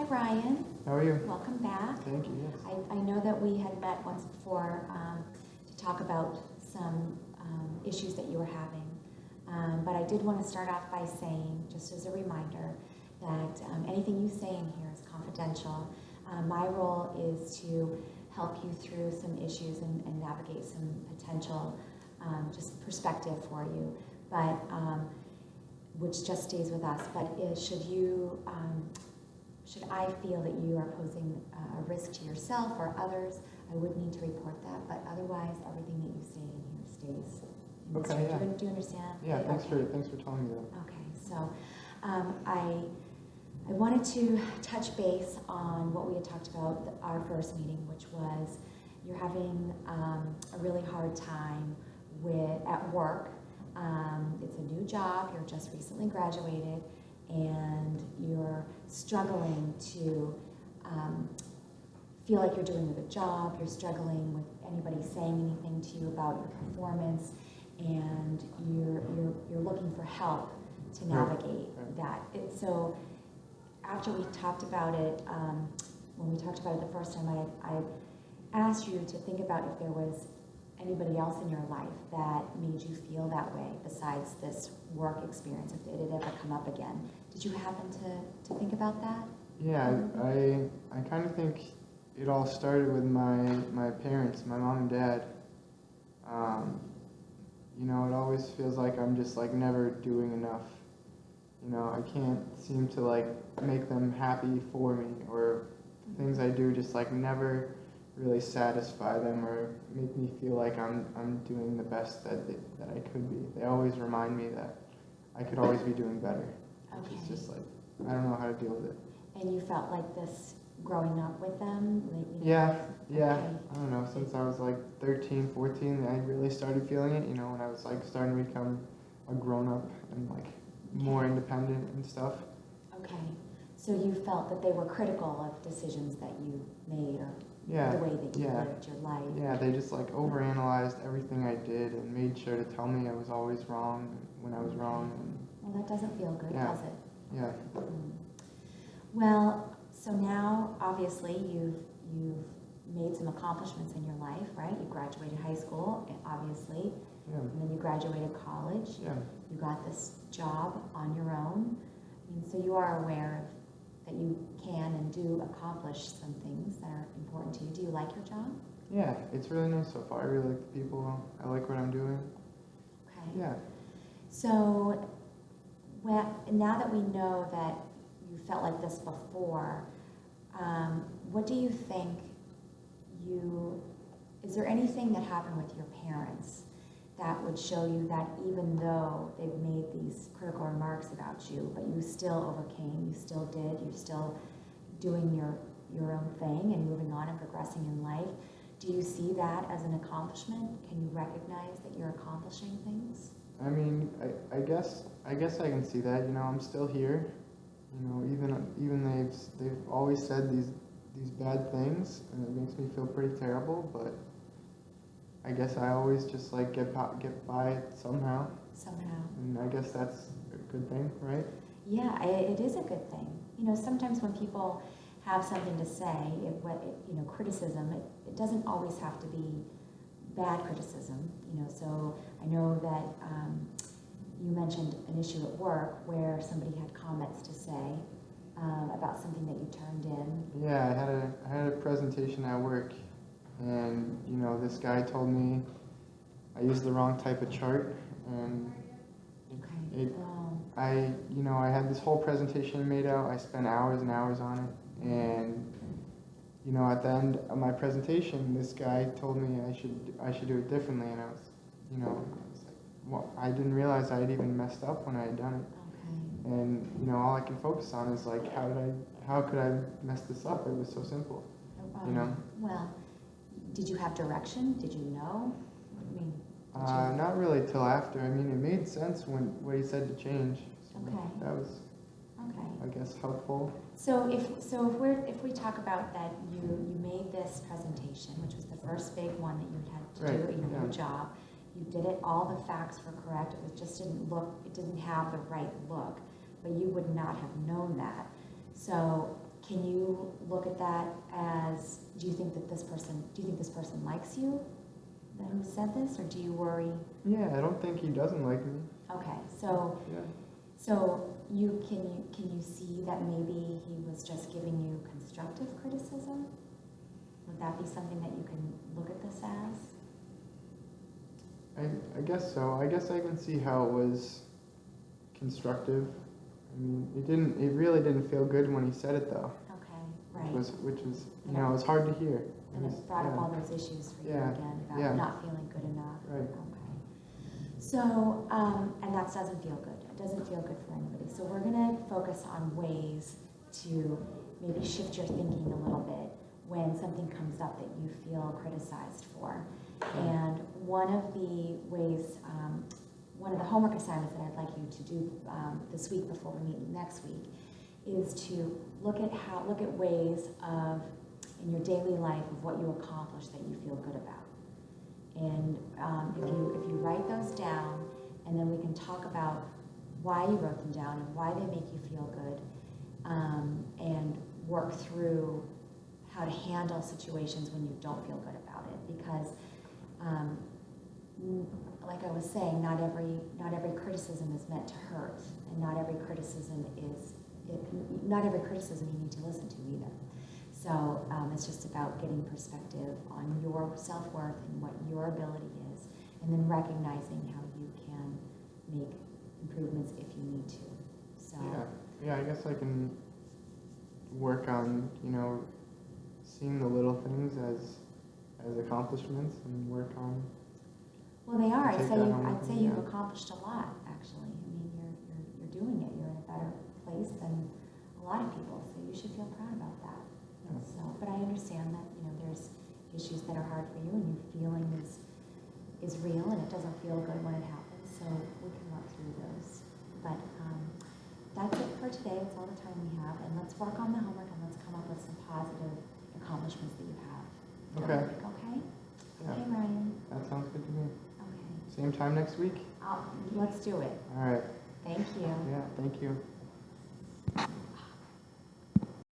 Hi, Ryan. How are you? Welcome back. Thank you, yes. I know that we had met once before to talk about some issues that you were having. But I did want to start off by saying, just as a reminder, that anything you say in here is confidential. My role is to help you through some issues and navigate some potential just perspective for you, but which just stays with us. But should I feel that you are posing a risk to yourself or others, I would need to report that. But otherwise, everything that you say in here stays. Okay, yeah. Do you understand? Yeah, thanks for telling me that. Okay, so I wanted to touch base on what we had talked about our first meeting, which was you're having a really hard time at work. It's a new job, you're just recently graduated, and you're struggling to feel like you're doing a good job. You're struggling with anybody saying anything to you about your performance, and you're looking for help to navigate that. So after we talked about it, when we talked about it the first time, I asked you to think about if there was anybody else in your life that made you feel that way besides this work experience, if it had ever come up again. Did you happen to think about that? Yeah, I kind of think it all started with my parents, my mom and dad. You know, it always feels like I'm just like never doing enough. You know, I can't seem to like make them happy for me, or things I do just like never really satisfy them or make me feel like I'm doing the best that I could be. They always remind me that I could always be doing better. Okay. It's just like, I don't know how to deal with it. And you felt like this growing up with them? Like, you know, Yeah. okay. I don't know, since I was like 13, 14, I really started feeling it, you know, when I was like starting to become a grown-up and like more independent and stuff. Okay. So you felt that they were critical of decisions that you made, or the way that you lived your life? Yeah, they just like overanalyzed everything I did and made sure to tell me I was always wrong when I was wrong. Well, that doesn't feel good, does it? Yeah. Well, so now obviously you've made some accomplishments in your life, right? You graduated high school, obviously, and then you graduated college. Yeah. You got this job on your own. I mean, so you are aware that you can and do accomplish some things that are important to you. Do you like your job? Yeah, it's really nice so far. I really like the people. I like what I'm doing. Okay. Yeah. So now that we know that you felt like this before, what do you think is there anything that happened with your parents that would show you that even though they've made these critical remarks about you, but you still overcame, you still did, you're still doing your own thing and moving on and progressing in life? Do you see that as an accomplishment? Can you recognize that you're accomplishing things? I mean, I guess I can see that. You know, I'm still here. You know, even they've always said these bad things, and it makes me feel pretty terrible. But I guess I always just like get by it somehow. Somehow. And I guess that's a good thing, right? Yeah, it is a good thing. You know, sometimes when people have something to say, criticism, it doesn't always have to be bad criticism. You know, so I know that you mentioned an issue at work where somebody had comments to say about something that you turned in. Yeah, I had a presentation at work, and you know, this guy told me I used the wrong type of chart, and I had this whole presentation made out. I spent hours and hours on it, and you know, at the end of my presentation, this guy told me I should do it differently, and I was, you know, well, I didn't realize I had even messed up when I had done it. Okay. And you know, all I can focus on is like, how could I mess this up? It was so simple, you know. Well, did you have direction? Did you know? I mean, not really till after. I mean, it made sense what he said to change. So okay. That was, I guess, helpful. So if we talk about that, you made this presentation, which was the first big one that you had to do, your job. You did it. All the facts were correct. It didn't have the right look, but you would not have known that. So can you look at that as, do you think this person likes you, that who said this, or do you worry? Yeah, I don't think he doesn't like me. Okay, so Yeah. so can you see that maybe he was just giving you constructive criticism? Would that be something that you can look at this as? I guess so. I guess I can see how it was constructive. I mean, it really didn't feel good when he said it though. Okay, right. Which was, you know, it was hard to hear. And it brought up all those issues for you Yeah. again about Yeah. not feeling good enough. Right. Okay. So, and that doesn't feel good. It doesn't feel good for anybody. So we're gonna focus on ways to maybe shift your thinking a little bit when something comes up that you feel criticized for. And one of the ways, one of the homework assignments that I'd like you to do this week before we meet next week is to look at ways of, in your daily life, of what you accomplish that you feel good about. And if you write those down, and then we can talk about why you wrote them down and why they make you feel good, and work through how to handle situations when you don't feel good about it. Because, like I was saying, not every criticism is meant to hurt, and not every criticism you need to listen to either. So it's just about getting perspective on your self-worth and what your ability is, and then recognizing how you can make improvements if you need to. So Yeah, I guess I can work on, you know, seeing the little things as accomplishments and work on. Well, they are. Take that on I'd with say me, you've yeah. accomplished a lot, actually. I mean, you're doing it. You're in a better place than a lot of people, so you should feel proud about that. Yeah. So, but I understand that, you know, there's issues that are hard for you, and your feeling is real, and it doesn't feel good when it happens. So we can work through those. But that's it for today. That's all the time we have, and let's work on the homework, and let's come up with some positive accomplishments that you have. Okay. Okay. Yeah. Okay, Ryan. That sounds good to me. Okay. Same time next week? Let's do it. All right. Thank you. Yeah, thank you.